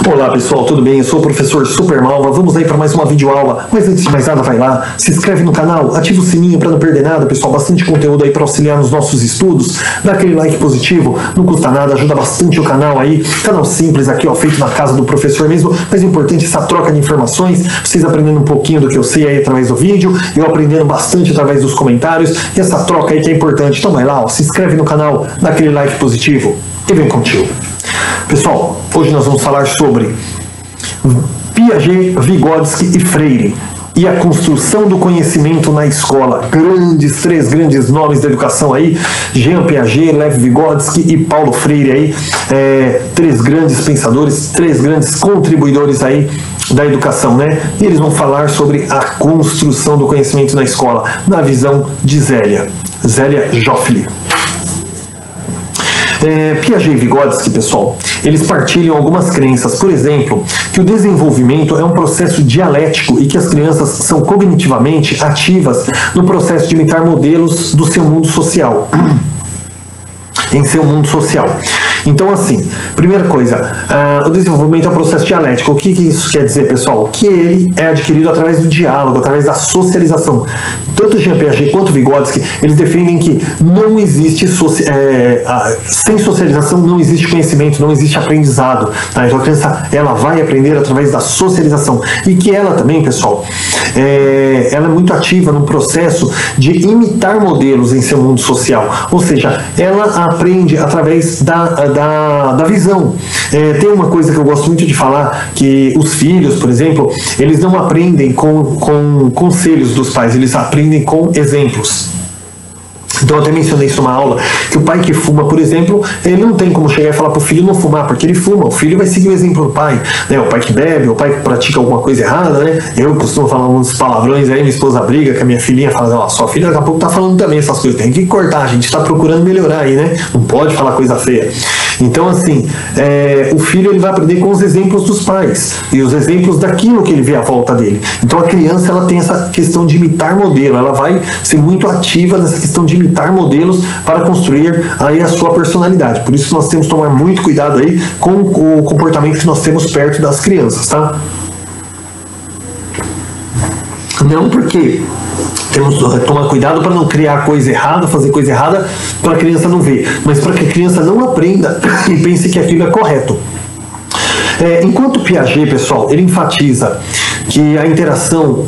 Olá pessoal, tudo bem? Eu sou o professor Super Malva. Vamos aí para mais uma videoaula. Mas antes de mais nada, vai lá, se inscreve no canal, ativa o sininho para não perder nada, pessoal. Bastante conteúdo aí para auxiliar nos nossos estudos. Dá aquele like positivo, não custa nada, ajuda bastante o canal aí. Canal simples aqui, ó, feito na casa do professor mesmo. Mas é importante essa troca de informações, vocês aprendendo um pouquinho do que eu sei aí através do vídeo, eu aprendendo bastante através dos comentários. E essa troca aí que é importante. Então vai lá, ó, se inscreve no canal, dá aquele like positivo e vem contigo. Pessoal, hoje nós vamos falar sobre Piaget, Vygotsky e Freire e a construção do conhecimento na escola. Três grandes nomes da educação aí, Jean Piaget, Lev Vygotsky e Paulo Freire aí, três grandes pensadores, três grandes contribuidores aí da educação, né? E eles vão falar sobre a construção do conhecimento na escola, na visão de Zélia Joffre. Piaget e Vygotsky, pessoal, eles partilham algumas crenças, por exemplo, que o desenvolvimento é um processo dialético e que as crianças são cognitivamente ativas no processo de imitar modelos do seu mundo social. Em seu mundo social. Então, assim, primeira coisa, o desenvolvimento é um processo dialético. O que isso quer dizer, pessoal? Que ele é adquirido através do diálogo, através da socialização. Tanto Jean Piaget quanto Vygotsky, eles defendem que não existe, sem socialização não existe conhecimento, não existe aprendizado. Tá? Então a criança, ela vai aprender através da socialização. E que ela também, pessoal, ela é muito ativa no processo de imitar modelos em seu mundo social. Ou seja, ela aprende através da visão. Tem uma coisa que eu gosto muito de falar, que os filhos, por exemplo, eles não aprendem com conselhos dos pais, eles aprendem com exemplos. Então eu até mencionei isso numa aula, que o pai que fuma, por exemplo, ele não tem como chegar e falar para o filho não fumar, porque ele fuma, o filho vai seguir o exemplo do pai, né? O pai que bebe, o pai que pratica alguma coisa errada, né? Eu costumo falar uns palavrões aí, minha esposa briga, que a minha filhinha fala, ó, sua filha daqui a pouco tá falando também essas coisas, tem que cortar, a gente tá procurando melhorar aí, né? Não pode falar coisa feia. Então, assim, o filho ele vai aprender com os exemplos dos pais e os exemplos daquilo que ele vê à volta dele. Então, a criança ela tem essa questão de imitar modelo, ela vai ser muito ativa nessa questão de imitar modelos para construir aí a sua personalidade. Por isso, nós temos que tomar muito cuidado aí com o comportamento que nós temos perto das crianças, tá? Não porque temos que tomar cuidado para não criar coisa errada, fazer coisa errada para a criança não ver, mas para que a criança não aprenda e pense que aquilo é correto. Enquanto Piaget, pessoal, ele enfatiza que a interação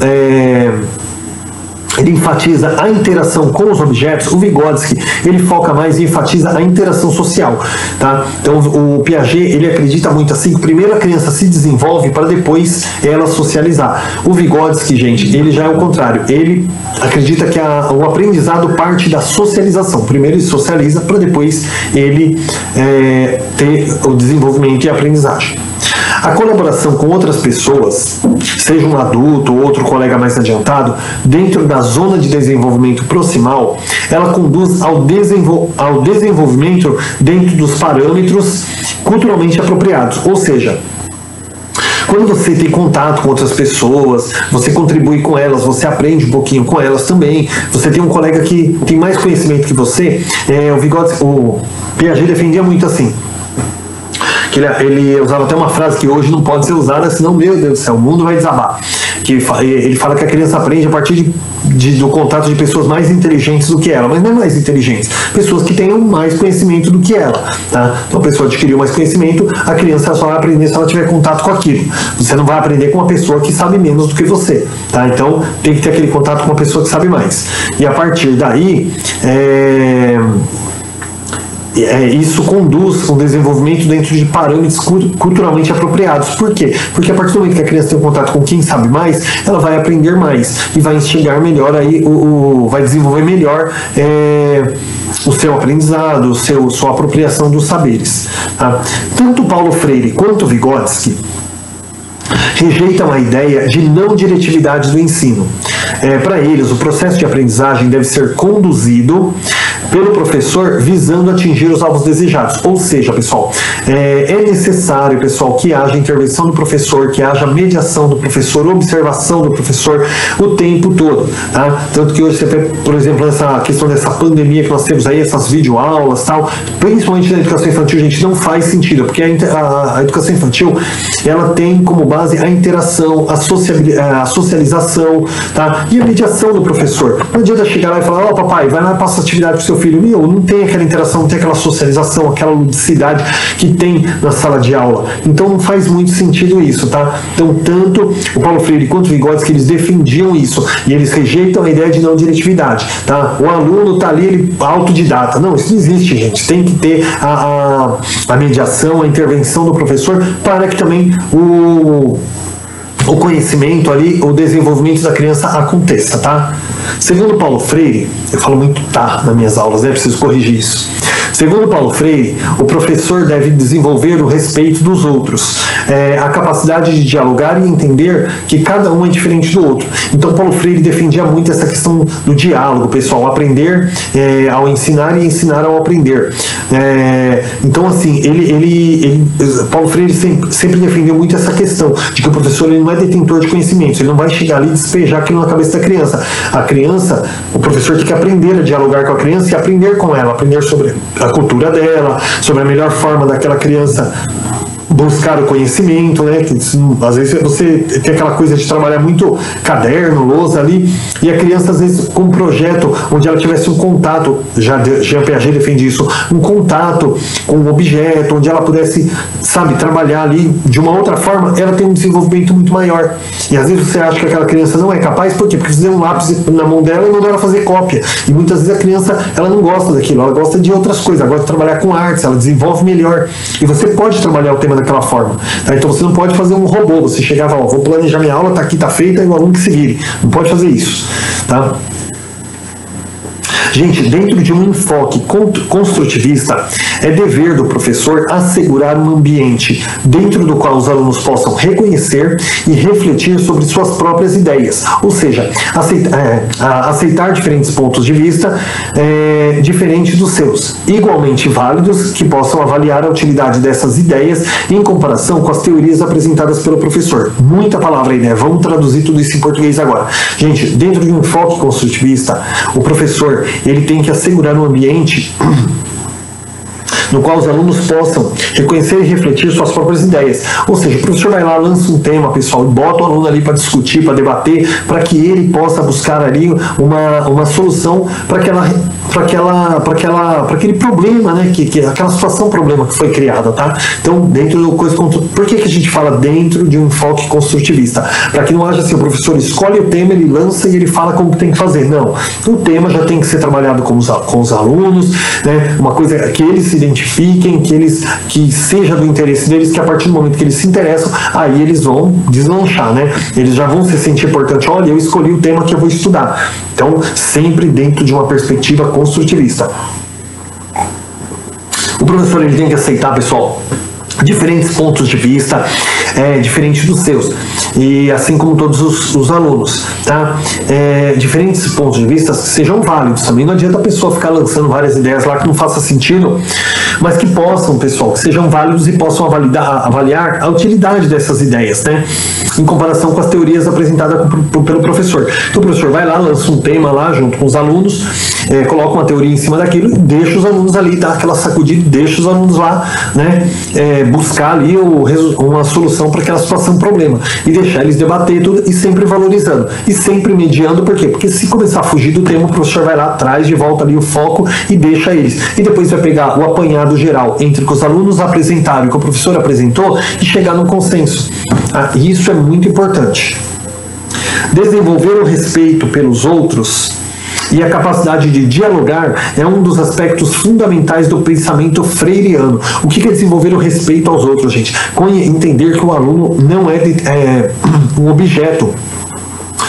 com os objetos, o Vygotsky ele foca mais e enfatiza a interação social, tá? Então o Piaget ele acredita muito assim que primeiro a criança se desenvolve para depois ela socializar. O Vygotsky, gente, ele já é o contrário, ele acredita que o aprendizado parte da socialização. Primeiro ele socializa para depois ele ter o desenvolvimento e a aprendizagem. A colaboração com outras pessoas, seja um adulto ou outro colega mais adiantado, dentro da zona de desenvolvimento proximal, ela conduz ao desenvolvimento dentro dos parâmetros culturalmente apropriados. Ou seja, quando você tem contato com outras pessoas, você contribui com elas, você aprende um pouquinho com elas também, você tem um colega que tem mais conhecimento que você, o Piaget defendia muito assim, que ele usava até uma frase que hoje não pode ser usada, senão, meu Deus do céu, o mundo vai desabar. Ele fala que a criança aprende a partir do contato de pessoas mais inteligentes do que ela, mas não é mais inteligentes, pessoas que tenham mais conhecimento do que ela, tá? Então a pessoa adquiriu mais conhecimento, a criança só vai aprender se ela tiver contato com aquilo. Você não vai aprender com uma pessoa que sabe menos do que você, tá? Então tem que ter aquele contato com uma pessoa que sabe mais. E a partir daí, isso conduz um desenvolvimento dentro de parâmetros culturalmente apropriados. Por quê? Porque a partir do momento que a criança tem um contato com quem sabe mais, ela vai aprender mais e vai enxergar melhor aí, vai desenvolver melhor o seu aprendizado, sua apropriação dos saberes. Tá? Tanto Paulo Freire quanto Vygotsky rejeitam a ideia de não diretividade do ensino. Para eles, o processo de aprendizagem deve ser conduzido pelo professor visando atingir os alvos desejados. Ou seja, pessoal, é necessário, pessoal, que haja intervenção do professor, que haja mediação do professor, observação do professor o tempo todo, tá? Tanto que hoje, por exemplo, nessa questão dessa pandemia que nós temos aí, essas videoaulas, tal, principalmente na educação infantil, gente, não faz sentido, porque a educação infantil, ela tem como base a interação, a socialização, tá? E a mediação do professor. Não adianta chegar lá e falar, ó, papai, vai lá e passa atividade pro seu filho. Não tem aquela interação, não tem aquela socialização, aquela ludicidade que tem na sala de aula. Então não faz muito sentido isso, tá? Então tanto o Paulo Freire quanto o Vygotsky, eles defendiam isso, e eles rejeitam a ideia de não diretividade, tá? O aluno tá ali, ele autodidata. Não, isso não existe, gente. Tem que ter a mediação, a intervenção do professor para que também o conhecimento ali, o desenvolvimento da criança aconteça, tá? Segundo Paulo Freire, eu falo muito tá nas minhas aulas, né? Preciso corrigir isso. Segundo Paulo Freire, o professor deve desenvolver o respeito dos outros, a capacidade de dialogar e entender que cada um é diferente do outro. Então Paulo Freire defendia muito essa questão do diálogo, pessoal, aprender ao ensinar e ensinar ao aprender. Então assim, Paulo Freire sempre defendeu muito essa questão de que o professor ele não é detentor de conhecimentos, ele não vai chegar ali e despejar aquilo na cabeça da criança. A criança, o professor tem que aprender a dialogar com a criança e aprender com ela, aprender sobre a cultura dela, sobre a melhor forma daquela criança buscar o conhecimento, né? Às vezes você tem aquela coisa de trabalhar muito caderno, lousa ali, e a criança às vezes com um projeto onde ela tivesse um contato, Jean Piaget defende isso, um contato com um objeto, onde ela pudesse, sabe, trabalhar ali de uma outra forma, ela tem um desenvolvimento muito maior. E às vezes você acha que aquela criança não é capaz, por quê? Porque você deu um lápis na mão dela e mandou ela fazer cópia. E muitas vezes a criança, ela não gosta daquilo, ela gosta de outras coisas, ela gosta de trabalhar com artes, ela desenvolve melhor. E você pode trabalhar o tema daquela forma, tá? Então você não pode fazer um robô, você chegar e falar, vou planejar minha aula, tá aqui, tá feita, e o aluno que se vire. Não pode fazer isso, tá? Gente, dentro de um enfoque construtivista, é dever do professor assegurar um ambiente dentro do qual os alunos possam reconhecer e refletir sobre suas próprias ideias, ou seja, aceitar diferentes pontos de vista diferentes dos seus, igualmente válidos, que possam avaliar a utilidade dessas ideias em comparação com as teorias apresentadas pelo professor. Muita palavra aí, né? Vamos traduzir tudo isso em português agora. Gente, dentro de um enfoque construtivista, o professor ele tem que assegurar um ambiente no qual os alunos possam reconhecer e refletir suas próprias ideias. Ou seja, o professor vai lá, lança um tema, pessoal, e bota o aluno ali para discutir, para debater, para que ele possa buscar ali uma solução para aquele problema, né, aquela situação problema que foi criada, tá? Então, dentro do coisa, por que a gente fala dentro de um enfoque construtivista? Para que não haja assim, o professor escolhe o tema, ele lança e ele fala como que tem que fazer. Não, o tema já tem que ser trabalhado com os alunos, né? Uma coisa que eles se identifiquem, que seja do interesse deles, que a partir do momento que eles se interessam, aí eles vão deslanchar, né? Eles já vão se sentir importante. Olha, eu escolhi o tema que eu vou estudar. Então, sempre dentro de uma perspectiva construtivista. O professor ele tem que aceitar, pessoal, diferentes pontos de vista, diferentes dos seus, e assim como todos os alunos, tá? Diferentes pontos de vista sejam válidos também. Não adianta a pessoa ficar lançando várias ideias lá que não faça sentido, mas que possam, pessoal, que sejam válidos e possam avaliar a utilidade dessas ideias, né? Em comparação com as teorias apresentadas pelo professor. Então o professor vai lá, lança um tema lá junto com os alunos, coloca uma teoria em cima daquilo e deixa os alunos ali, dá aquela sacudida, deixa os alunos lá, né? Buscar ali uma solução para aquela situação, problema, e deixar eles debater tudo, e sempre valorizando e sempre mediando. Por quê? Porque se começar a fugir do tema, o professor vai lá, traz de volta ali o foco e deixa eles, e depois vai pegar o apanhado geral entre o que os alunos apresentaram e o que o professor apresentou e chegar num consenso. E isso é muito importante. Desenvolver o respeito pelos outros e a capacidade de dialogar é um dos aspectos fundamentais do pensamento freiriano. O que é desenvolver o respeito aos outros, gente? Entender que o aluno não é um objeto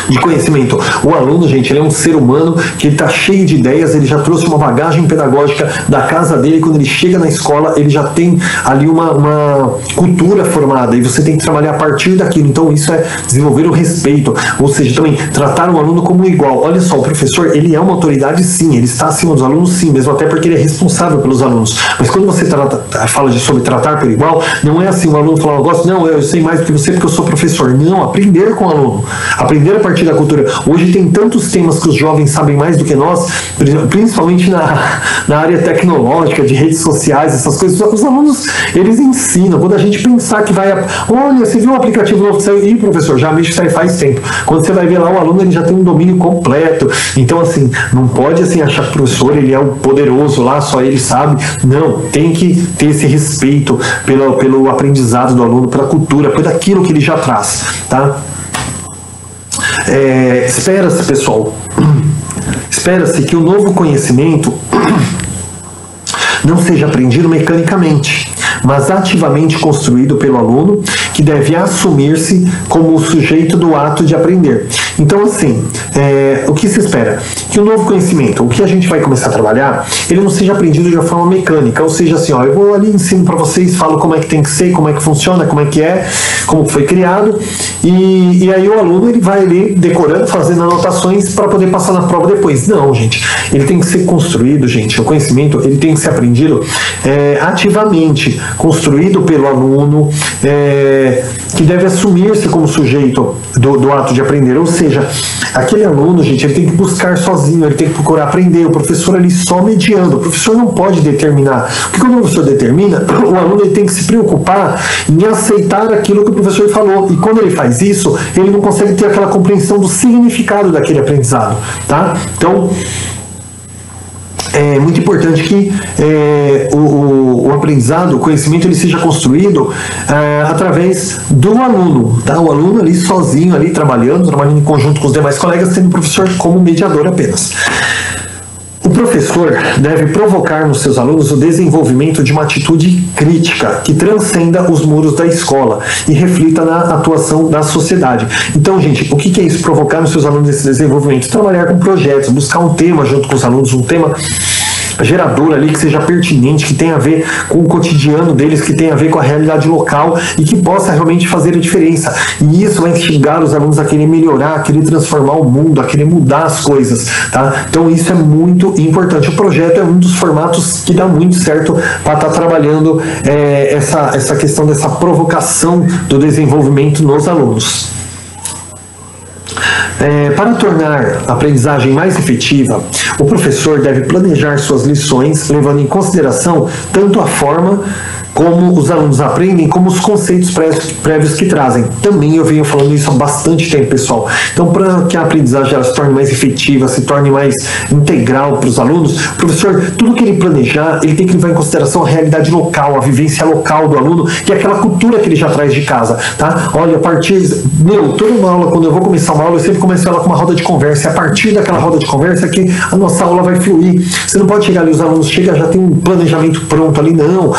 de conhecimento. O aluno, gente, ele é um ser humano que ele está cheio de ideias, ele já trouxe uma bagagem pedagógica da casa dele, quando ele chega na escola, ele já tem ali uma cultura formada, e você tem que trabalhar a partir daquilo. Então isso é desenvolver o respeito, ou seja, também tratar o aluno como igual. Olha só, o professor, ele é uma autoridade sim, ele está acima dos alunos sim, mesmo até porque ele é responsável pelos alunos. Mas quando você fala sobre tratar por igual, não é assim, o aluno fala, eu sei mais do que você porque eu sou professor. Não, aprender com o aluno, aprender a partir da cultura. Hoje tem tantos temas que os jovens sabem mais do que nós, principalmente na área tecnológica, de redes sociais, essas coisas. Os alunos, eles ensinam. Quando a gente pensar que vai... Olha, você viu um aplicativo novo que saiu? Ih, professor, já mexe faz tempo. Quando você vai ver lá, o aluno ele já tem um domínio completo. Então, assim, não pode assim, achar que o professor ele é o poderoso lá, só ele sabe. Não, tem que ter esse respeito pelo aprendizado do aluno, pela cultura, por aquilo que ele já traz, tá? Espera-se, pessoal, espera-se que o novo conhecimento não seja aprendido mecanicamente, mas ativamente construído pelo aluno, que deve assumir-se como o sujeito do ato de aprender. Então, assim, o que se espera? Que o novo conhecimento, o que a gente vai começar a trabalhar, ele não seja aprendido de uma forma mecânica, ou seja, assim, eu vou ali, ensino para vocês, falo como é que tem que ser, como é que funciona, como é que é, como foi criado, e aí o aluno ele vai ali decorando, fazendo anotações para poder passar na prova depois. Não, gente, ele tem que ser construído, gente, o conhecimento, ele tem que ser aprendido ativamente, construído pelo aluno, que deve assumir-se como sujeito do ato de aprender, ou seja, aquele aluno, gente, ele tem que buscar sozinho, ele tem que procurar aprender, o professor ali só mediando, o professor não pode determinar, porque quando o professor determina, o aluno ele tem que se preocupar em aceitar aquilo que o professor falou, e quando ele faz isso, ele não consegue ter aquela compreensão do significado daquele aprendizado, tá? Então, é muito importante que o aprendizado, o conhecimento, ele seja construído através do aluno, tá? O aluno ali sozinho, ali trabalhando em conjunto com os demais colegas, tendo o professor como mediador apenas. O professor deve provocar nos seus alunos o desenvolvimento de uma atitude crítica que transcenda os muros da escola e reflita na atuação da sociedade. Então, gente, o que é isso? Provocar nos seus alunos esse desenvolvimento? Trabalhar com projetos, buscar um tema junto com os alunos, um tema gerador ali que seja pertinente, que tenha a ver com o cotidiano deles, que tenha a ver com a realidade local e que possa realmente fazer a diferença. E isso vai instigar os alunos a querer melhorar, a querer transformar o mundo, a querer mudar as coisas, tá? Então isso é muito importante. O projeto é um dos formatos que dá muito certo para estar trabalhando essa questão dessa provocação do desenvolvimento nos alunos. Para tornar a aprendizagem mais efetiva, o professor deve planejar suas lições, levando em consideração tanto a forma como os alunos aprendem, como os conceitos prévios que trazem. Também eu venho falando isso há bastante tempo, pessoal. Então, para que a aprendizagem ela se torne mais efetiva, se torne mais integral para os alunos, o professor, tudo que ele planejar, ele tem que levar em consideração a realidade local, a vivência local do aluno, que é aquela cultura que ele já traz de casa, tá? Olha, a partir... toda uma aula, quando eu vou começar uma aula, eu sempre começo ela com uma roda de conversa, e a partir daquela roda de conversa é que a nossa aula vai fluir. Você não pode chegar ali, os alunos chegam, já tem um planejamento pronto ali, não.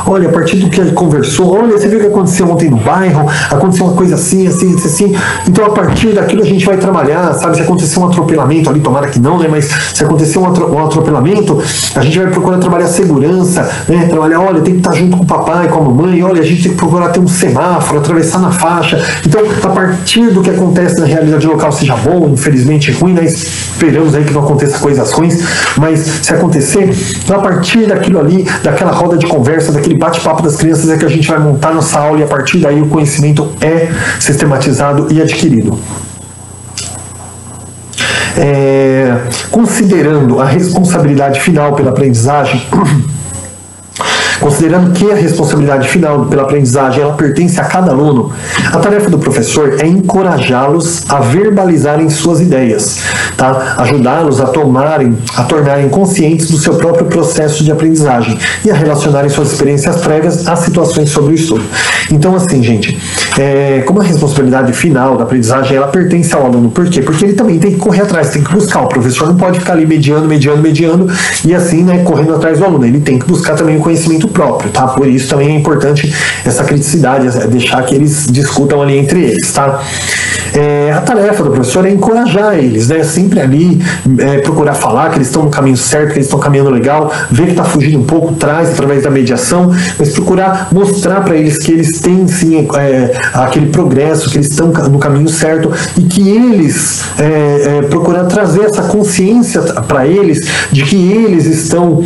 Olha, a partir do que ele conversou, olha, você viu o que aconteceu ontem no bairro, aconteceu uma coisa assim, assim, assim, então a partir daquilo a gente vai trabalhar, sabe, se acontecer um atropelamento ali, tomara que não, né, mas se acontecer um atropelamento, a gente vai procurar trabalhar segurança, né, trabalhar, olha, tem que estar junto com o papai, com a mamãe, olha, a gente tem que procurar ter um semáforo, atravessar na faixa, então a partir do que acontece na realidade local, seja bom, infelizmente ruim, né, esperamos aí que não aconteça coisas ruins, mas se acontecer, então a partir daquilo ali, daquela roda de conversa, daquele bate-papo das crianças é que a gente vai montar nossa aula e a partir daí o conhecimento é sistematizado e adquirido. Considerando a responsabilidade final pela aprendizagem, considerando que a responsabilidade final pela aprendizagem ela pertence a cada aluno, a tarefa do professor é encorajá-los a verbalizarem suas ideias, tá? Ajudá-los a tornarem conscientes do seu próprio processo de aprendizagem e a relacionarem suas experiências prévias às situações sobre o estudo. Então, assim, gente, como a responsabilidade final da aprendizagem, ela pertence ao aluno. Por quê? Porque ele também tem que correr atrás, tem que buscar. O professor não pode ficar ali mediando e assim, né, correndo atrás do aluno. Ele tem que buscar também o conhecimento próprio, tá? Por isso também é importante essa criticidade, deixar que eles discutam ali entre eles, tá? A tarefa do professor é encorajar eles, né? Sempre ali procurar falar que eles estão no caminho certo, que eles estão caminhando legal, ver que está fugindo um pouco, traz através da mediação, mas procurar mostrar para eles que eles têm sim aquele progresso, que eles estão no caminho certo e que eles procurar trazer essa consciência para eles de que eles estão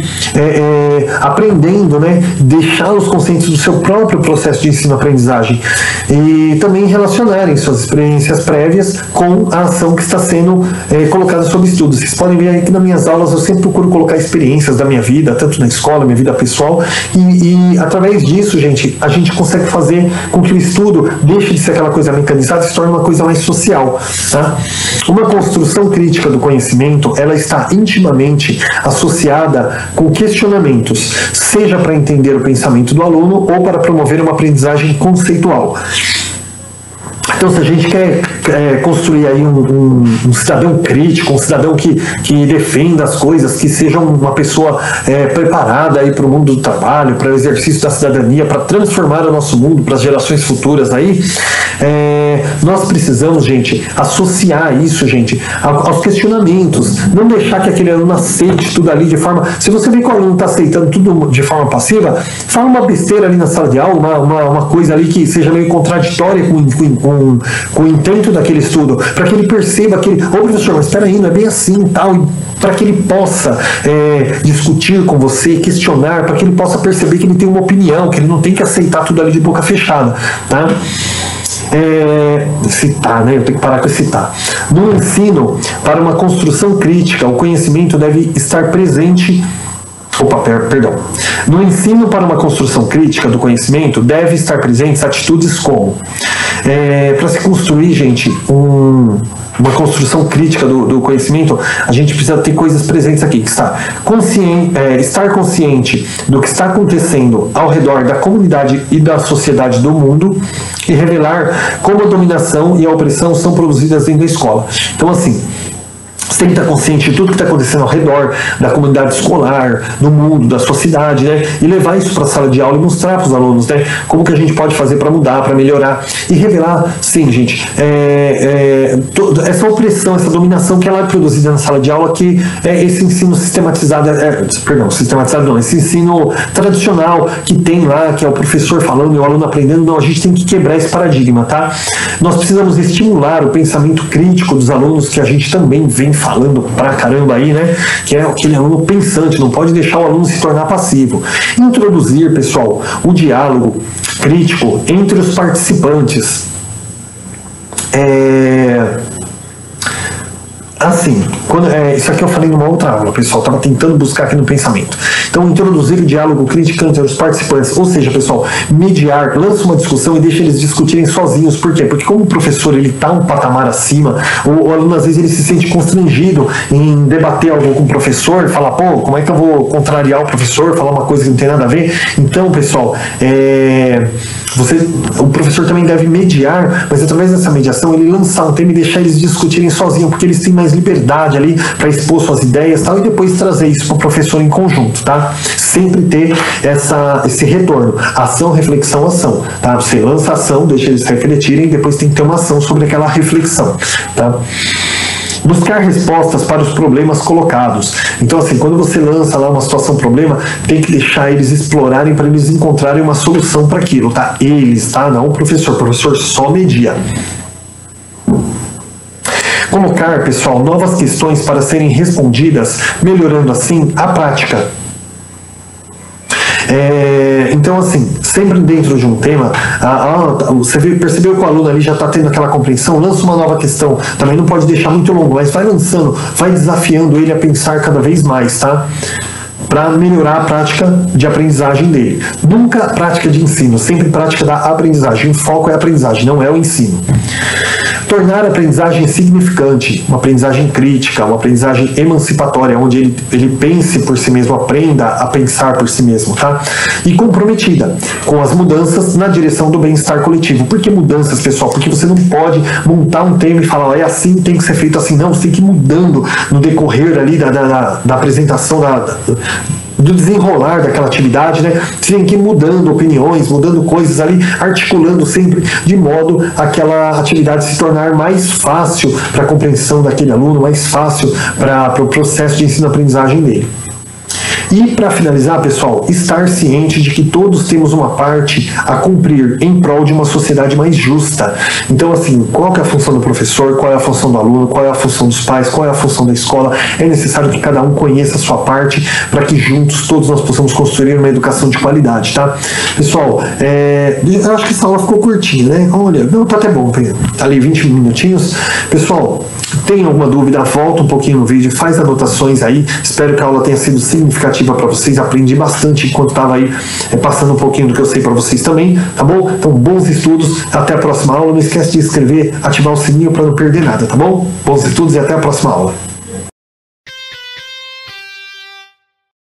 aprendendo, né? Deixá-los conscientes do seu próprio processo de ensino-aprendizagem e também relacionarem suas experiências prévias com a ação que está sendo colocada sob estudo. Vocês podem ver aí que nas minhas aulas eu sempre procuro colocar experiências da minha vida, tanto na escola, minha vida pessoal, e através disso, gente, a gente consegue fazer com que o estudo deixe de ser aquela coisa mecanizada e se torne uma coisa mais social, tá? Uma construção crítica do conhecimento, ela está intimamente associada com questionamentos, seja para entender o pensamento do aluno ou para promover uma aprendizagem conceitual. Então, se a gente quer construir aí um cidadão crítico, um cidadão que defenda as coisas, que seja uma pessoa preparada aí para o mundo do trabalho, para o exercício da cidadania, para transformar o nosso mundo para as gerações futuras aí, nós precisamos, gente, associar isso, gente, aos questionamentos, não deixar que aquele aluno aceite tudo ali de forma... Se você vê que o aluno está aceitando tudo de forma passiva, fala uma besteira ali na sala de aula, uma coisa ali que seja meio contraditória com o intento daquele estudo, para que ele perceba que ô professor, mas espera aí, não é bem assim, tal, para que ele possa discutir com você, questionar, para que ele possa perceber que ele tem uma opinião, que ele não tem que aceitar tudo ali de boca fechada, tá? Citar, né? Eu tenho que parar com citar. No ensino, para uma construção crítica, o conhecimento deve estar presente. No ensino para uma construção crítica do conhecimento, deve estar presentes atitudes como para se construir, gente, uma construção crítica do conhecimento, a gente precisa ter coisas presentes aqui, que estar consciente do que está acontecendo ao redor da comunidade e da sociedade do mundo e revelar como a dominação e a opressão são produzidas dentro da escola. Então, assim, você tem que estar consciente de tudo que está acontecendo ao redor da comunidade escolar, do mundo, da sociedade, né? E levar isso para a sala de aula e mostrar para os alunos, né? Como que a gente pode fazer para mudar, para melhorar. E revelar, sim, gente, essa opressão, essa dominação que ela é produzida na sala de aula, que é esse ensino sistematizado, esse ensino tradicional que tem lá, que é o professor falando e o aluno aprendendo. Não, a gente tem que quebrar esse paradigma, tá? Nós precisamos estimular o pensamento crítico dos alunos, que a gente também vem falando pra caramba aí, né? Que é aquele aluno pensante, não pode deixar o aluno se tornar passivo. Introduzir, pessoal, o diálogo crítico entre os participantes. Assim, isso aqui eu falei numa outra aula, pessoal, estava tentando buscar aqui no pensamento. Então, introduzir o diálogo crítico entre os participantes, ou seja, pessoal, mediar, lança uma discussão e deixa eles discutirem sozinhos. Por quê? Porque como o professor ele está um patamar acima, o aluno às vezes ele se sente constrangido em debater algo com o professor, falar, pô, como é que eu vou contrariar o professor, falar uma coisa que não tem nada a ver? Então, pessoal, o professor também deve mediar, mas através dessa mediação ele lançar um tema e deixar eles discutirem sozinhos, porque eles têm mais liberdade ali para expor suas ideias e tal, e depois trazer isso para o professor em conjunto, tá? Sempre ter esse retorno, ação, reflexão, ação, tá? Você lança a ação, deixa eles refletirem e depois tem que ter uma ação sobre aquela reflexão, tá? Buscar respostas para os problemas colocados. Então, assim, quando você lança lá uma situação, problema, tem que deixar eles explorarem para eles encontrarem uma solução para aquilo, tá? Eles, tá? Não o professor só media. Colocar, pessoal, novas questões para serem respondidas, melhorando assim a prática. Então, assim, sempre dentro de um tema, você percebeu que o aluno ali já está tendo aquela compreensão, lança uma nova questão, também não pode deixar muito longo, mas vai lançando, vai desafiando ele a pensar cada vez mais, tá? Para melhorar a prática de aprendizagem dele. Nunca prática de ensino, sempre prática da aprendizagem. O foco é a aprendizagem, não é o ensino. Tornar a aprendizagem significante, uma aprendizagem crítica, uma aprendizagem emancipatória, onde ele pense por si mesmo, aprenda a pensar por si mesmo, tá? E comprometida com as mudanças na direção do bem-estar coletivo. Por que mudanças, pessoal? Porque você não pode montar um tema e falar, é assim, tem que ser feito assim. Não, você tem que ir mudando no decorrer ali da apresentação, do desenrolar daquela atividade, né? Você tem que ir mudando opiniões, mudando coisas ali, articulando sempre de modo aquela atividade se tornar mais fácil para a compreensão daquele aluno, mais fácil para o processo de ensino-aprendizagem dele. E para finalizar, pessoal, estar ciente de que todos temos uma parte a cumprir em prol de uma sociedade mais justa. Então, assim, qual que é a função do professor, qual é a função do aluno, qual é a função dos pais, qual é a função da escola? É necessário que cada um conheça a sua parte para que juntos todos nós possamos construir uma educação de qualidade, tá? Pessoal, eu acho que essa aula ficou curtinha, né? Olha, não, tá até bom, tá ali 20 minutinhos. Pessoal, tem alguma dúvida, volta um pouquinho no vídeo, faz anotações aí. Espero que a aula tenha sido significativa para vocês. Aprendi bastante enquanto estava aí passando um pouquinho do que eu sei para vocês também, tá bom? Então, bons estudos, até a próxima aula. Não esquece de inscrever, ativar o sininho para não perder nada, tá bom? Bons estudos e até a próxima aula.